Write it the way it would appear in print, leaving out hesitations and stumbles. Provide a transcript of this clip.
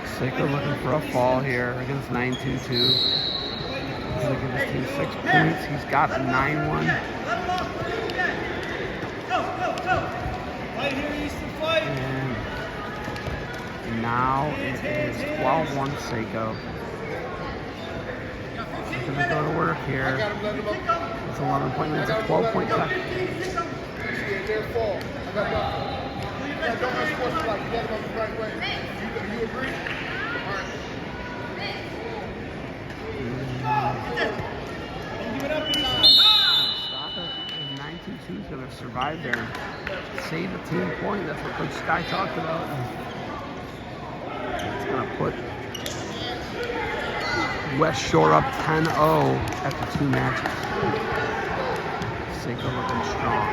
Sako looking for a fall here against 922. He's going to give his team 6 points. He's got a 9-1. And now it is 12-1 Sako. He's going to go to work here. It's 11-point lead. It's a 12-point cut. Sako is 922 is going to survive there and save a team point. That's what Coach Sky talked about. It's going to put West Shore up 10-0 after 2 matches. Sako looking strong.